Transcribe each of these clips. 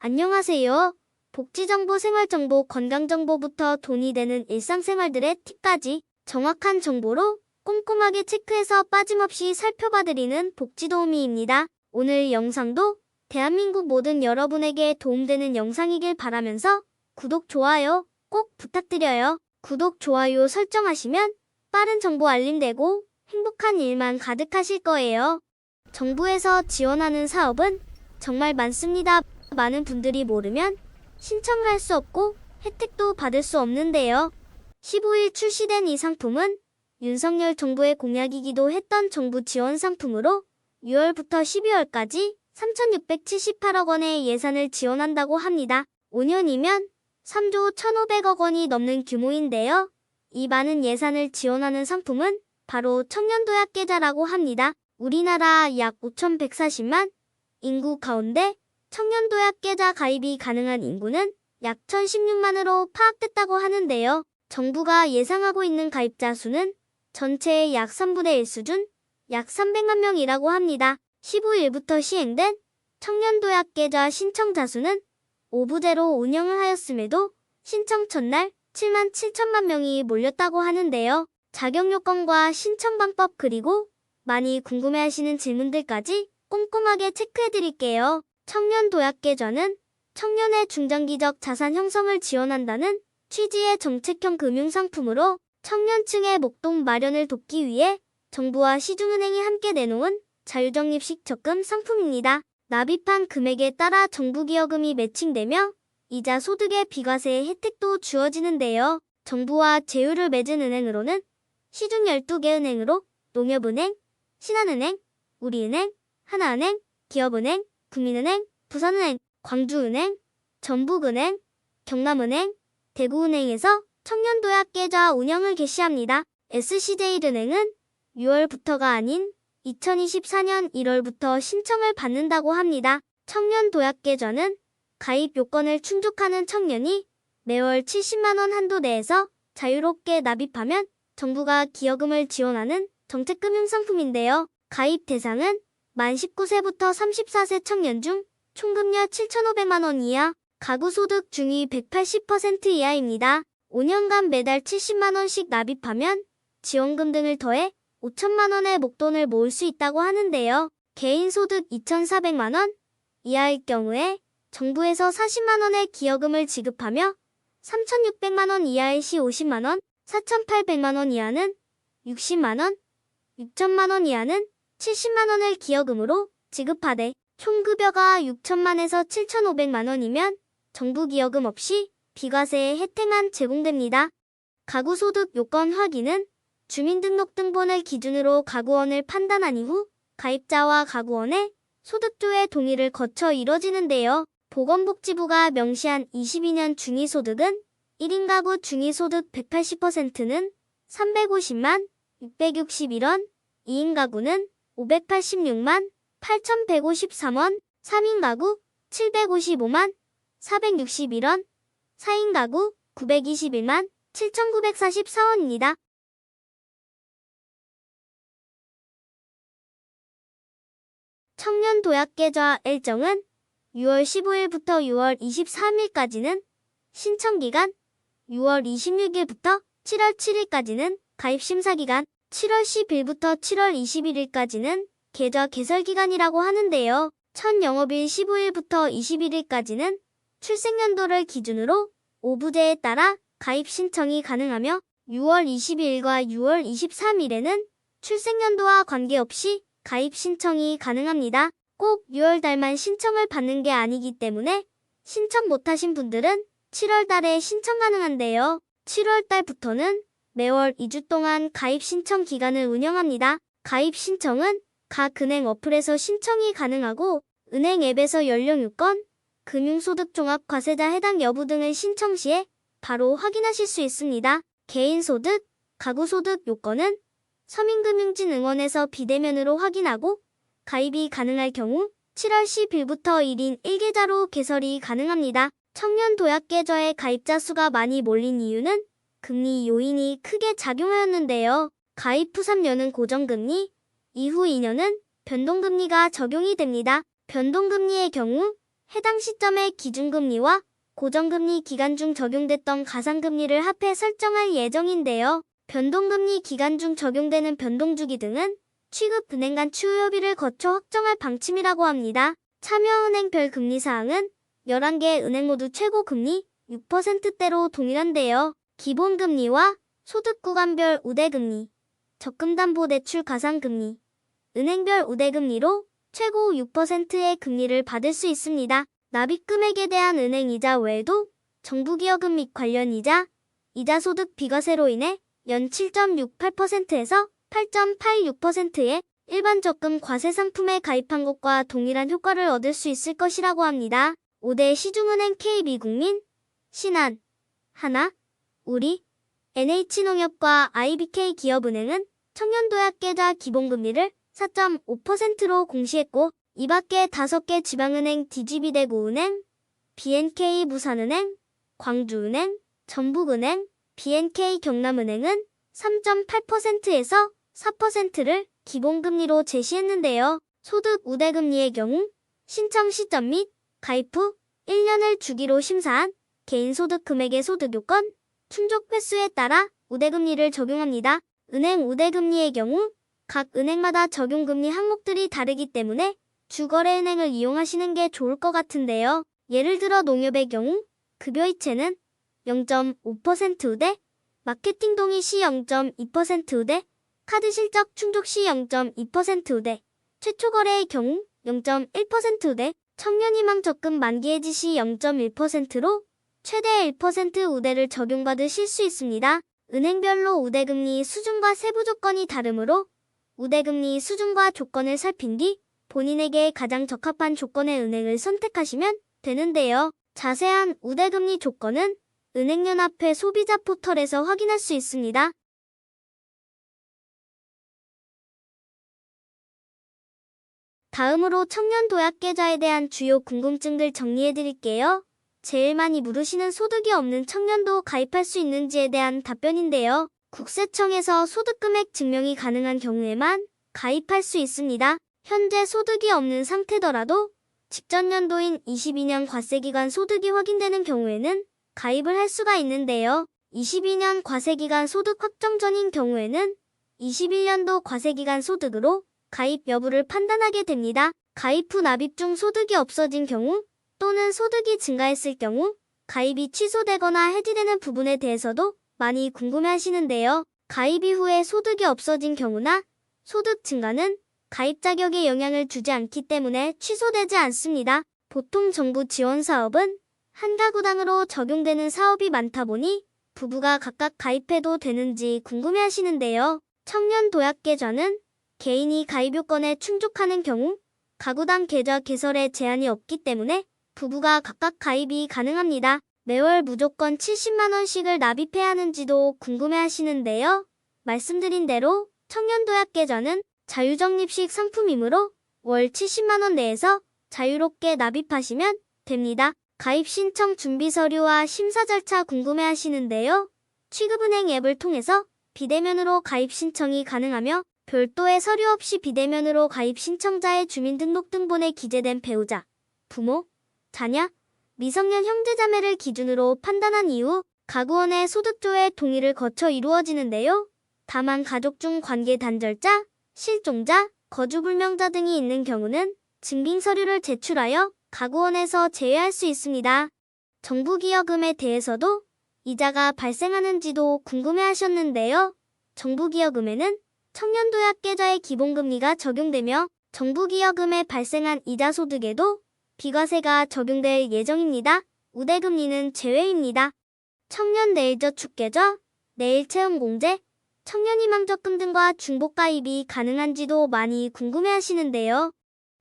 안녕하세요. 복지정보, 생활정보, 건강정보부터 돈이 되는 일상생활들의 팁까지 정확한 정보로 꼼꼼하게 체크해서 빠짐없이 살펴봐드리는 복지도우미입니다. 오늘 영상도 대한민국 모든 여러분에게 도움되는 영상이길 바라면서 구독, 좋아요 꼭 부탁드려요. 구독, 좋아요 설정하시면 빠른 정보 알림되고 행복한 일만 가득하실 거예요. 정부에서 지원하는 사업은 정말 많습니다. 많은 분들이 모르면 신청을 할 수 없고 혜택도 받을 수 없는데요. 15일 출시된 이 상품은 윤석열 정부의 공약이기도 했던 정부 지원 상품으로 6월부터 12월까지 3,678억 원의 예산을 지원한다고 합니다. 5년이면 3조 1,500억 원이 넘는 규모인데요. 이 많은 예산을 지원하는 상품은 바로 청년도약계좌라고 합니다. 우리나라 약 5,140만 인구 가운데 청년도약계좌 가입이 가능한 인구는 약 1,016만으로 파악됐다고 하는데요. 정부가 예상하고 있는 가입자 수는 전체의 약 3분의 1 수준, 약 300만 명이라고 합니다. 15일부터 시행된 청년도약계좌 신청자 수는 5부제로 운영을 하였음에도 신청 첫날 7만 7천만 명이 몰렸다고 하는데요. 자격 요건과 신청 방법 그리고 많이 궁금해하시는 질문들까지 꼼꼼하게 체크해드릴게요. 청년도약계좌는 청년의 중장기적 자산 형성을 지원한다는 취지의 정책형 금융상품으로 청년층의 목돈 마련을 돕기 위해 정부와 시중은행이 함께 내놓은 자유적립식 적금 상품입니다. 납입한 금액에 따라 정부기여금이 매칭되며 이자 소득의 비과세 혜택도 주어지는데요. 정부와 제휴를 맺은 은행으로는 시중 12개 은행으로 농협은행, 신한은행, 우리은행, 하나은행, 기업은행, 국민은행, 부산은행, 광주은행, 전북은행, 경남은행, 대구은행에서 청년도약계좌 운영을 개시합니다. SC제일은행은 6월부터가 아닌 2024년 1월부터 신청을 받는다고 합니다. 청년도약계좌는 가입 요건을 충족하는 청년이 매월 70만 원 한도 내에서 자유롭게 납입하면 정부가 기여금을 지원하는 정책금융상품인데요. 가입 대상은 만 19세부터 34세 청년 중 총금려 7,500만 원 이하, 가구소득 중위 180% 이하입니다. 5년간 매달 70만 원씩 납입하면 지원금 등을 더해 5천만 원의 목돈을 모을 수 있다고 하는데요. 개인소득 2,400만 원 이하일 경우에 정부에서 40만 원의 기여금을 지급하며 3,600만 원 이하의 시 50만 원, 4,800만 원 이하는 60만 원, 6천만 원 이하는 70만 원을 기여금으로 지급하되 총급여가 6천만에서 7,500만 원이면 정부 기여금 없이 비과세의 혜택만 제공됩니다. 가구소득 요건 확인은 주민등록등본을 기준으로 가구원을 판단한 이후 가입자와 가구원의 소득조회 동의를 거쳐 이뤄지는데요. 보건복지부가 명시한 22년 중위소득은 1인 가구 중위소득 180%는 350만 661원, 2인 가구는 586만 8,153원, 3인 가구 755만 461원, 4인 가구 921만 7,944원입니다. 청년도약계좌 일정은 6월 15일부터 6월 23일까지는 신청기간, 6월 26일부터 7월 7일까지는 가입심사기간, 7월 10일부터 7월 21일까지는 계좌 개설기간이라고 하는데요. 첫 영업일 15일부터 21일까지는 출생연도를 기준으로 5부제에 따라 가입 신청이 가능하며 6월 22일과 6월 23일에는 출생연도와 관계없이 가입 신청이 가능합니다. 꼭 6월 달만 신청을 받는 게 아니기 때문에 신청 못하신 분들은 7월 달에 신청 가능한데요. 7월 달부터는 매월 2주 동안 가입 신청 기간을 운영합니다. 가입 신청은 각 은행 어플에서 신청이 가능하고 은행 앱에서 연령 요건, 금융소득종합과세자 해당 여부 등을 신청 시에 바로 확인하실 수 있습니다. 개인소득, 가구소득 요건은 서민금융진흥원에서 비대면으로 확인하고 가입이 가능할 경우 7월 10일부터 1인 1계좌로 개설이 가능합니다. 청년도약계좌의 가입자 수가 많이 몰린 이유는 금리 요인이 크게 작용하였는데요. 가입 후 3년은 고정금리, 이후 2년은 변동금리가 적용이 됩니다. 변동금리의 경우 해당 시점의 기준금리와 고정금리 기간 중 적용됐던 가상금리를 합해 설정할 예정인데요. 변동금리 기간 중 적용되는 변동주기 등은 취급은행 간 추후협의를 거쳐 확정할 방침이라고 합니다. 참여은행별 금리사항은 11개 은행 모두 최고금리 6%대로 동일한데요. 기본금리와 소득구간별 우대금리, 적금담보대출 가상금리, 은행별 우대금리로 최고 6%의 금리를 받을 수 있습니다. 납입금액에 대한 은행이자 외에도 정부기여금 및 관련 이자, 이자소득 비과세로 인해 연 7.68%에서 8.86%의 일반 적금 과세 상품에 가입한 것과 동일한 효과를 얻을 수 있을 것이라고 합니다. 5대 시중은행 KB국민, 신한, 하나, 우리, NH농협과 IBK 기업은행은 청년도약계좌 기본금리를 4.5%로 공시했고 이 밖에 5개 지방은행 DGB대구은행, BNK 부산은행, 광주은행, 전북은행, BNK 경남은행은 3.8%에서 4%를 기본금리로 제시했는데요. 소득 우대금리의 경우 신청 시점 및 가입 후 1년을 주기로 심사한 개인소득 금액의 소득요건, 충족 횟수에 따라 우대금리를 적용합니다. 은행 우대금리의 경우 각 은행마다 적용금리 항목들이 다르기 때문에 주거래은행을 이용하시는 게 좋을 것 같은데요. 예를 들어 농협의 경우 급여이체는 0.5% 우대, 마케팅 동의 시 0.2% 우대, 카드 실적 충족 시 0.2% 우대, 최초 거래의 경우 0.1% 우대, 청년희망 적금 만기 해지 시 0.1%로 최대 1% 우대를 적용받으실 수 있습니다. 은행별로 우대금리 수준과 세부 조건이 다르므로 우대금리 수준과 조건을 살핀 뒤 본인에게 가장 적합한 조건의 은행을 선택하시면 되는데요. 자세한 우대금리 조건은 은행연합회 소비자 포털에서 확인할 수 있습니다. 다음으로 청년도약계좌에 대한 주요 궁금증들 정리해드릴게요. 제일 많이 물으시는 소득이 없는 청년도 가입할 수 있는지에 대한 답변인데요. 국세청에서 소득금액 증명이 가능한 경우에만 가입할 수 있습니다. 현재 소득이 없는 상태더라도 직전 연도인 22년 과세기간 소득이 확인되는 경우에는 가입을 할 수가 있는데요. 22년 과세기간 소득 확정 전인 경우에는 21년도 과세기간 소득으로 가입 여부를 판단하게 됩니다. 가입 후 납입 중 소득이 없어진 경우 또는 소득이 증가했을 경우 가입이 취소되거나 해지되는 부분에 대해서도 많이 궁금해하시는데요. 가입 이후에 소득이 없어진 경우나 소득 증가는 가입 자격에 영향을 주지 않기 때문에 취소되지 않습니다. 보통 정부 지원 사업은 한 가구당으로 적용되는 사업이 많다 보니 부부가 각각 가입해도 되는지 궁금해하시는데요. 청년도약계좌는 개인이 가입 요건에 충족하는 경우 가구당 계좌 개설에 제한이 없기 때문에 부부가 각각 가입이 가능합니다. 매월 무조건 70만원씩을 납입해야 하는지도 궁금해하시는데요. 말씀드린 대로 청년도약계좌는 자유적립식 상품이므로 월 70만원 내에서 자유롭게 납입하시면 됩니다. 가입 신청 준비 서류와 심사 절차 궁금해하시는데요. 취급은행 앱을 통해서 비대면으로 가입 신청이 가능하며 별도의 서류 없이 비대면으로 가입 신청자의 주민등록등본에 기재된 배우자, 부모, 자녀, 미성년 형제자매를 기준으로 판단한 이후 가구원의 소득조회 동의를 거쳐 이루어지는데요. 다만 가족 중 관계 단절자, 실종자, 거주불명자 등이 있는 경우는 증빙서류를 제출하여 가구원에서 제외할 수 있습니다. 정부기여금에 대해서도 이자가 발생하는지도 궁금해하셨는데요. 정부기여금에는 청년도약계좌의 기본금리가 적용되며 정부기여금에 발생한 이자소득에도 비과세가 적용될 예정입니다. 우대금리는 제외입니다. 청년내일저축계좌, 내일채용공제, 청년희망적금 등과 중복가입이 가능한지도 많이 궁금해하시는데요.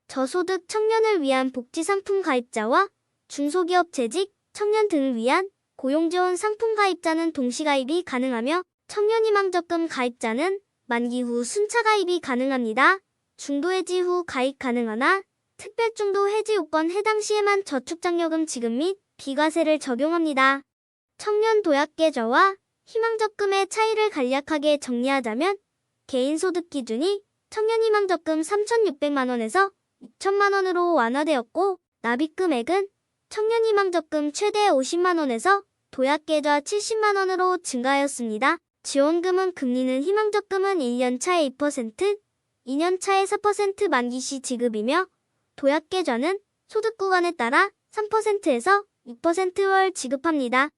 저소득 청년을 위한 복지상품 가입자와 중소기업 재직, 청년 등을 위한 고용지원 상품 가입자는 동시가입이 가능하며 청년희망적금 가입자는 만기 후 순차 가입이 가능합니다. 중도해지 후 가입 가능하나 특별중도 해지 요건 해당 시에만 저축장려금 지급 및 비과세를 적용합니다. 청년도약계좌와 희망적금의 차이를 간략하게 정리하자면 개인소득 기준이 청년희망적금 3,600만원에서 6천만원으로 완화되었고 납입 금액은 청년희망적금 최대 50만원에서 도약계좌 70만원으로 증가하였습니다. 지원금은 금리는 희망적금은 1년 차에 2%, 2년 차에 4% 만기 시 지급이며 도약계좌는 소득 구간에 따라 3%에서 6%월 지급합니다.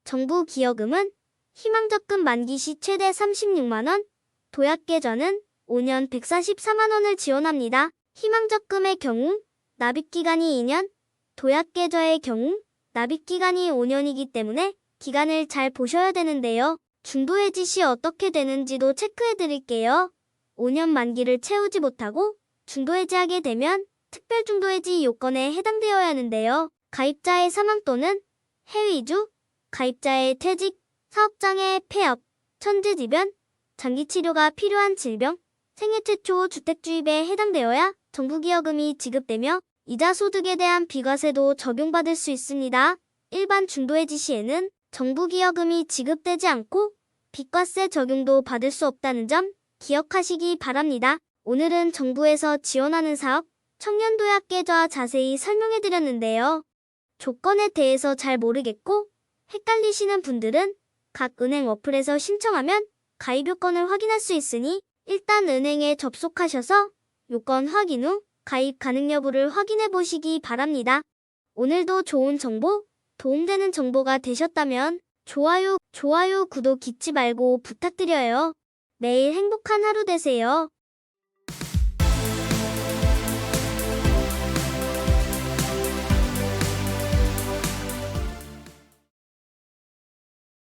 정부 기여금은 희망적금 만기 시 최대 36만원, 도약계좌는 5년 144만원을 지원합니다. 희망적금의 경우 납입기간이 2년, 도약계좌의 경우 납입기간이 5년이기 때문에 기간을 잘 보셔야 되는데요. 중도해지 시 어떻게 되는지도 체크해 드릴게요. 5년 만기를 채우지 못하고 중도해지하게 되면 특별중도해지 요건에 해당되어야 하는데요. 가입자의 사망 또는 해외 이주, 가입자의 퇴직, 사업장애, 폐업, 천재지변, 장기치료가 필요한 질병, 생애 최초 주택주입에 해당되어야 정부기여금이 지급되며 이자 소득에 대한 비과세도 적용받을 수 있습니다. 일반 중도해지 시에는 정부기여금이 지급되지 않고 비과세 적용도 받을 수 없다는 점 기억하시기 바랍니다. 오늘은 정부에서 지원하는 사업, 청년도약계좌 자세히 설명해드렸는데요. 조건에 대해서 잘 모르겠고 헷갈리시는 분들은 각 은행 어플에서 신청하면 가입 요건을 확인할 수 있으니 일단 은행에 접속하셔서 요건 확인 후 가입 가능 여부를 확인해 보시기 바랍니다. 오늘도 좋은 정보, 도움되는 정보가 되셨다면 좋아요, 구독 잊지 말고 부탁드려요. 매일 행복한 하루 되세요.